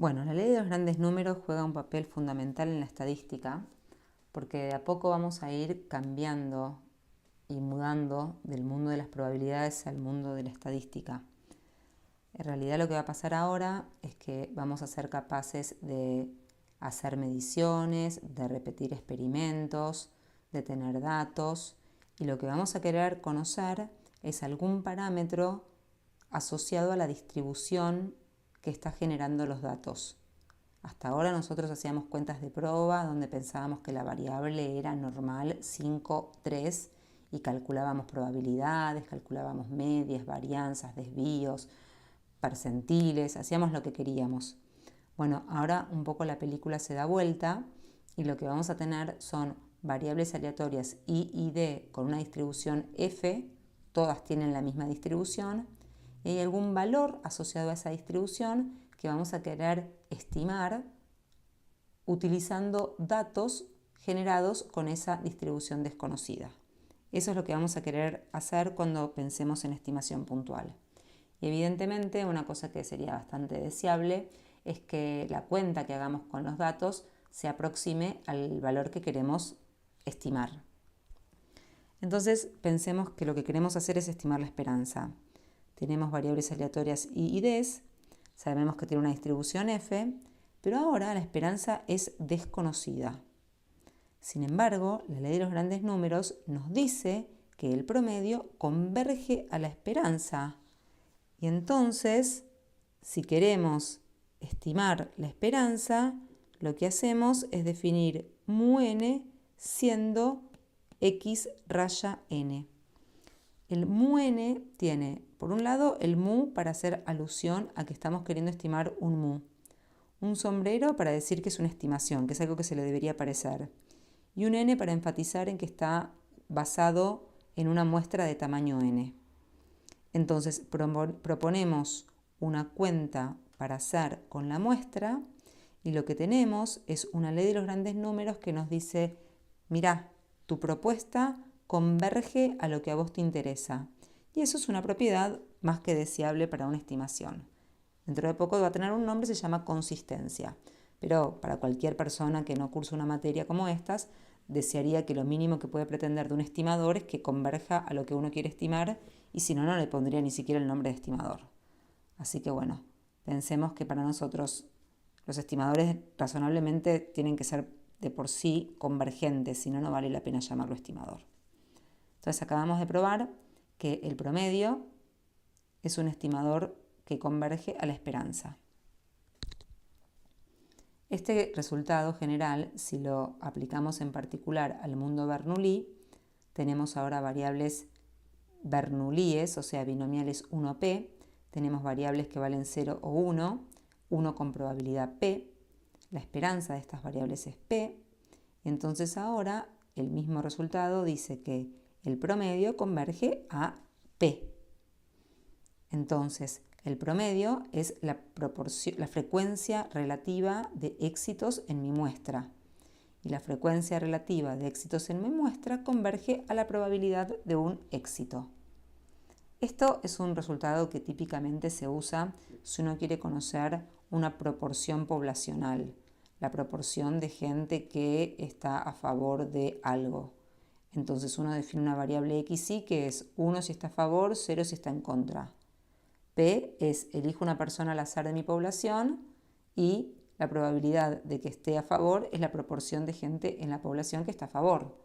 Bueno, la ley de los grandes números juega un papel fundamental en la estadística porque de a poco vamos a ir cambiando y mudando del mundo de las probabilidades al mundo de la estadística. En realidad lo que va a pasar ahora es que vamos a ser capaces de hacer mediciones, de repetir experimentos, de tener datos, y lo que vamos a querer conocer es algún parámetro asociado a la distribución que está generando los datos. Hasta ahora nosotros hacíamos cuentas de prueba donde pensábamos que la variable era normal 5, 3 y calculábamos probabilidades, calculábamos medias, varianzas, desvíos, percentiles, hacíamos lo que queríamos. Bueno, ahora un poco la película se da vuelta y lo que vamos a tener son variables aleatorias I y D con una distribución F, todas tienen la misma distribución, y hay algún valor asociado a esa distribución que vamos a querer estimar utilizando datos generados con esa distribución desconocida. Eso es lo que vamos a querer hacer cuando pensemos en estimación puntual. Y evidentemente una cosa que sería bastante deseable es que la cuenta que hagamos con los datos se aproxime al valor que queremos estimar. Entonces pensemos que lo que queremos hacer es estimar la esperanza. Tenemos variables aleatorias I y D, sabemos que tiene una distribución F, pero ahora la esperanza es desconocida. Sin embargo, la ley de los grandes números nos dice que el promedio converge a la esperanza. Y entonces, si queremos estimar la esperanza, lo que hacemos es definir mu n siendo x raya n. El mu n tiene, por un lado, el mu para hacer alusión a que estamos queriendo estimar un mu. Un sombrero para decir que es una estimación, que es algo que se le debería parecer. Y un n para enfatizar en que está basado en una muestra de tamaño n. Entonces proponemos una cuenta para hacer con la muestra y lo que tenemos es una ley de los grandes números que nos dice, mirá, tu propuesta converge a lo que a vos te interesa. Y eso es una propiedad más que deseable para una estimación. Dentro de poco va a tener un nombre, se llama consistencia. Pero para cualquier persona que no curse una materia como estas, desearía que lo mínimo que puede pretender de un estimador es que converja a lo que uno quiere estimar y si no, no le pondría ni siquiera el nombre de estimador. Así que bueno, pensemos que para nosotros los estimadores razonablemente tienen que ser de por sí convergentes, si no, no vale la pena llamarlo estimador. Entonces acabamos de probar que el promedio es un estimador que converge a la esperanza. Este resultado general, si lo aplicamos en particular al mundo Bernoulli, tenemos ahora variables Bernoullies, o sea, binomiales 1p, tenemos variables que valen 0 o 1, 1 con probabilidad p, la esperanza de estas variables es p, y entonces ahora el mismo resultado dice que el promedio converge a p. Entonces, el promedio es la frecuencia relativa de éxitos en mi muestra. Y la frecuencia relativa de éxitos en mi muestra converge a la probabilidad de un éxito. Esto es un resultado que típicamente se usa si uno quiere conocer una proporción poblacional, la proporción de gente que está a favor de algo. Entonces uno define una variable xy que es 1 si está a favor, 0 si está en contra. P es elijo una persona al azar de mi población y la probabilidad de que esté a favor es la proporción de gente en la población que está a favor.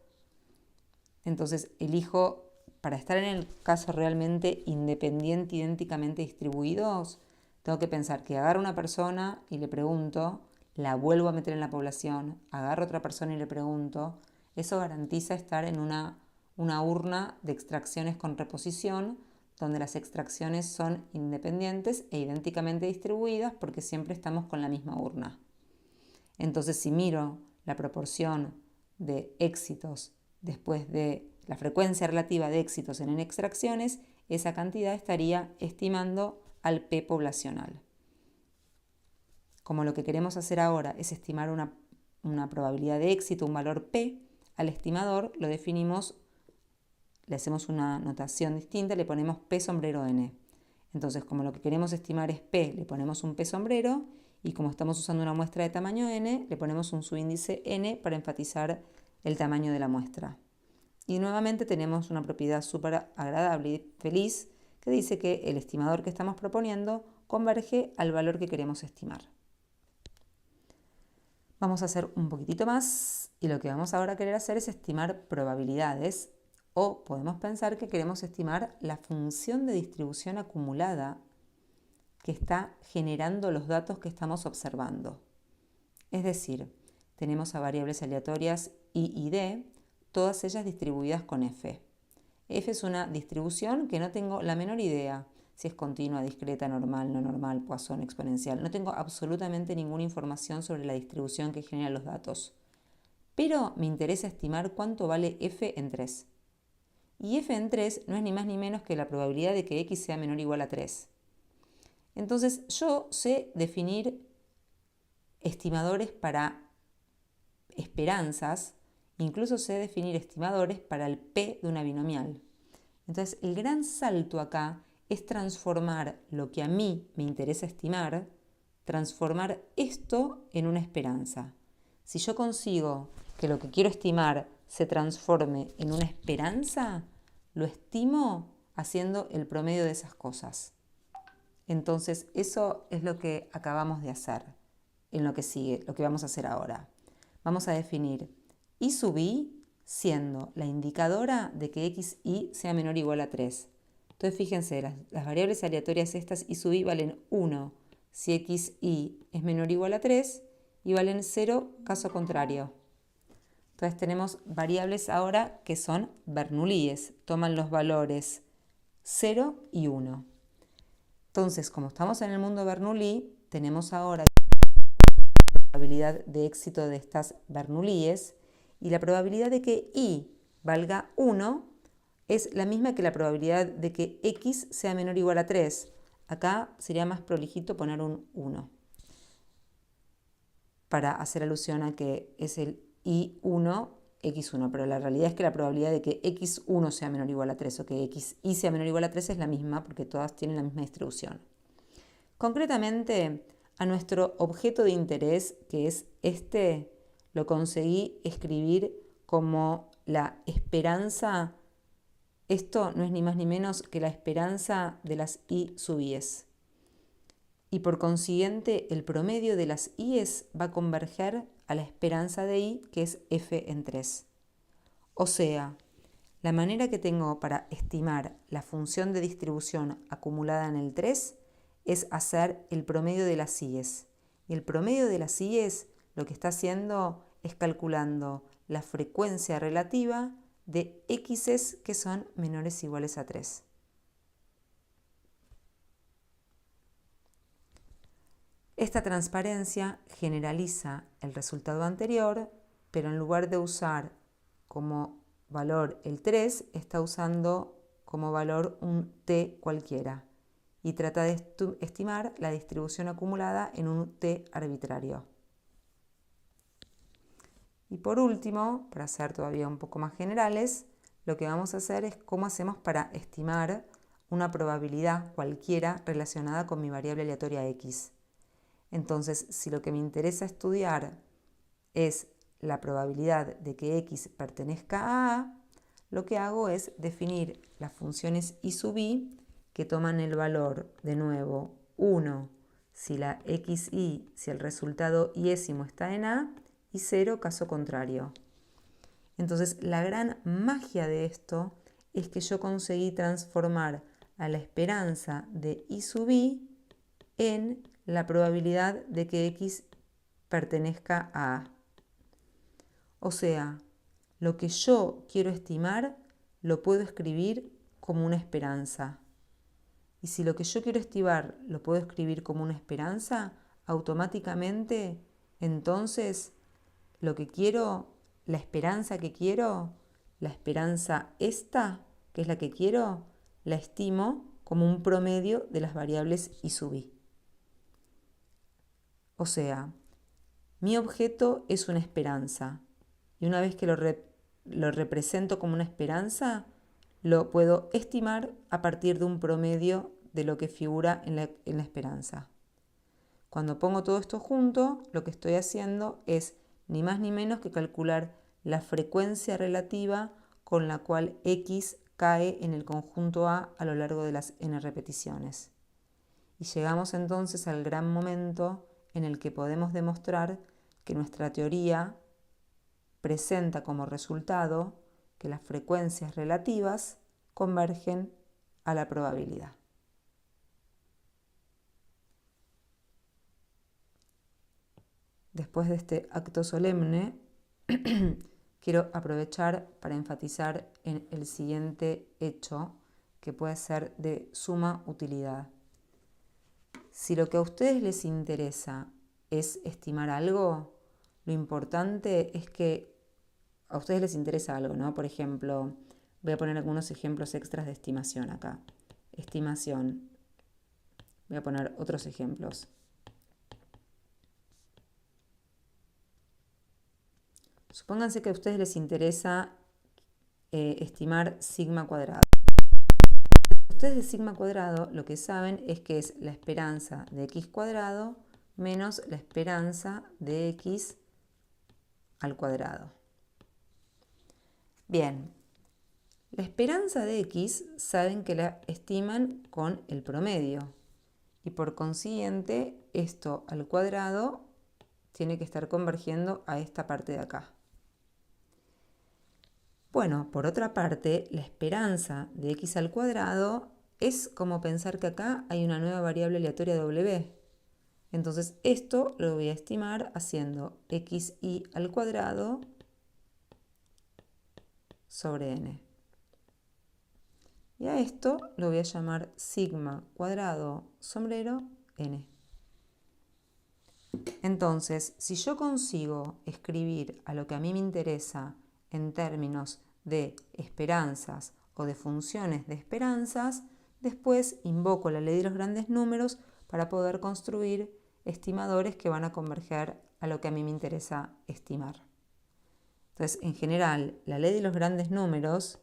Entonces elijo, para estar en el caso realmente independiente, idénticamente distribuidos, tengo que pensar que agarro una persona y le pregunto, la vuelvo a meter en la población, agarro otra persona y le pregunto, eso garantiza estar en una urna de extracciones con reposición, donde las extracciones son independientes e idénticamente distribuidas porque siempre estamos con la misma urna. Entonces, si miro la proporción de éxitos después de la frecuencia relativa de éxitos en extracciones, esa cantidad estaría estimando al P poblacional. Como lo que queremos hacer ahora es estimar una probabilidad de éxito, un valor P, al estimador lo definimos, le hacemos una notación distinta, le ponemos P sombrero N. Entonces, como lo que queremos estimar es P, le ponemos un P sombrero Y como estamos usando una muestra de tamaño n, le ponemos un subíndice n para enfatizar el tamaño de la muestra. Y nuevamente tenemos una propiedad súper agradable y feliz que dice que el estimador que estamos proponiendo converge al valor que queremos estimar. Vamos a hacer un poquitito más y lo que vamos ahora a querer hacer es estimar probabilidades, o podemos pensar que queremos estimar la función de distribución acumulada que está generando los datos que estamos observando. Es decir, tenemos a variables aleatorias I y D, todas ellas distribuidas con f. F es una distribución que no tengo la menor idea si es continua, discreta, normal, no normal, Poisson, exponencial. No tengo absolutamente ninguna información sobre la distribución que genera los datos. Pero me interesa estimar cuánto vale f en 3. Y f en 3 no es ni más ni menos que la probabilidad de que x sea menor o igual a 3. Entonces yo sé definir estimadores para esperanzas, incluso sé definir estimadores para el p de una binomial. Entonces el gran salto acá es transformar lo que a mí me interesa estimar, transformar esto en una esperanza. Si yo consigo que lo que quiero estimar se transforme en una esperanza, lo estimo haciendo el promedio de esas cosas. Entonces eso es lo que acabamos de hacer en lo que sigue, lo que vamos a hacer ahora. Vamos a definir I sub i siendo la indicadora de que xi sea menor o igual a 3. Entonces fíjense, las variables aleatorias estas I sub i valen 1 si xi es menor o igual a 3 y valen 0 caso contrario. Entonces tenemos variables ahora que son Bernoullies, toman los valores 0 y 1. Entonces, como estamos en el mundo Bernoulli, tenemos ahora la probabilidad de éxito de estas Bernoullies, y la probabilidad de que i valga 1 es la misma que la probabilidad de que x sea menor o igual a 3. Acá sería más prolijito poner un 1 para hacer alusión a que es el i1, x1, pero la realidad es que la probabilidad de que x1 sea menor o igual a 3 o que xi sea menor o igual a 3 es la misma porque todas tienen la misma distribución. Concretamente, a nuestro objeto de interés, que es este, lo conseguí escribir como la esperanza. Esto no es ni más ni menos que la esperanza de las i sub i's. Y por consiguiente, el promedio de las i's va a converger a la esperanza de i, que es f en 3. O sea, la manera que tengo para estimar la función de distribución acumulada en el 3 es hacer el promedio de las i's. Y el promedio de las i's lo que está haciendo es calculando la frecuencia relativa de x's que son menores o iguales a 3. Esta transparencia generaliza el resultado anterior, pero en lugar de usar como valor el 3, está usando como valor un t cualquiera y trata de estimar la distribución acumulada en un t arbitrario. Y por último, para ser todavía un poco más generales, lo que vamos a hacer es cómo hacemos para estimar una probabilidad cualquiera relacionada con mi variable aleatoria x. Entonces, si lo que me interesa estudiar es la probabilidad de que x pertenezca a A, lo que hago es definir las funciones I sub i que toman el valor, de nuevo, 1 si la xi, si el resultado iésimo está en A, y 0 caso contrario. Entonces, la gran magia de esto es que yo conseguí transformar a la esperanza de I sub i en la probabilidad de que x pertenezca a A. O sea, lo que yo quiero estimar lo puedo escribir como una esperanza. Y si lo que yo quiero estimar lo puedo escribir como una esperanza, automáticamente, entonces, lo que quiero, la esperanza que quiero, la esperanza esta, que es la que quiero, la estimo como un promedio de las variables I sub i. O sea, mi objeto es una esperanza y una vez que lo represento como una esperanza, lo puedo estimar a partir de un promedio de lo que figura en la esperanza. Cuando pongo todo esto junto, lo que estoy haciendo es ni más ni menos que calcular la frecuencia relativa con la cual X cae en el conjunto A lo largo de las n repeticiones. Y llegamos entonces al gran momento en el que podemos demostrar que nuestra teoría presenta como resultado que las frecuencias relativas convergen a la probabilidad. Después de este acto solemne, quiero aprovechar para enfatizar en el siguiente hecho que puede ser de suma utilidad. Si lo que a ustedes les interesa es estimar algo, lo importante es que a ustedes les interesa algo, ¿no? Por ejemplo, voy a poner algunos ejemplos extras de estimación acá. Estimación. Voy a poner otros ejemplos. Supónganse que a ustedes les interesa estimar sigma cuadrado. Ustedes de sigma cuadrado lo que saben es que es la esperanza de x cuadrado menos la esperanza de x al cuadrado. Bien, la esperanza de x saben que la estiman con el promedio y por consiguiente esto al cuadrado tiene que estar convergiendo a esta parte de acá. Bueno, por otra parte, la esperanza de x al cuadrado es como pensar que acá hay una nueva variable aleatoria w. Entonces esto lo voy a estimar haciendo xi al cuadrado sobre n. Y a esto lo voy a llamar sigma cuadrado sombrero n. Entonces, si yo consigo escribir a lo que a mí me interesa en términos de esperanzas o de funciones de esperanzas, después invoco la ley de los grandes números para poder construir estimadores que van a converger a lo que a mí me interesa estimar. Entonces, en general, la ley de los grandes números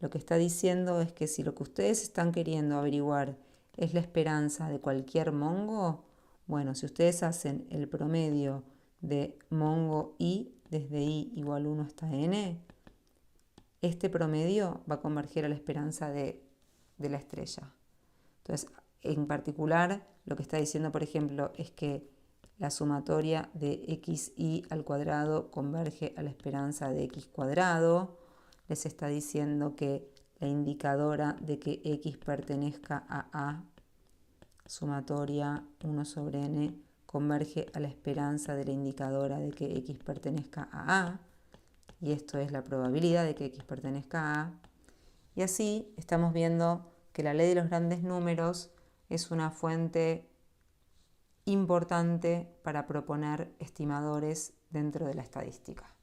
lo que está diciendo es que si lo que ustedes están queriendo averiguar es la esperanza de cualquier mongo, bueno, si ustedes hacen el promedio de mongo i desde i igual 1 hasta n, este promedio va a converger a la esperanza de la estrella. Entonces, en particular, lo que está diciendo, por ejemplo, es que la sumatoria de xi al cuadrado converge a la esperanza de x cuadrado. Les está diciendo que la indicadora de que x pertenezca a A, sumatoria 1 sobre n, converge a la esperanza de la indicadora de que x pertenezca a A. Y esto es la probabilidad de que x pertenezca a A. Y así estamos viendo que la ley de los grandes números es una fuente importante para proponer estimadores dentro de la estadística.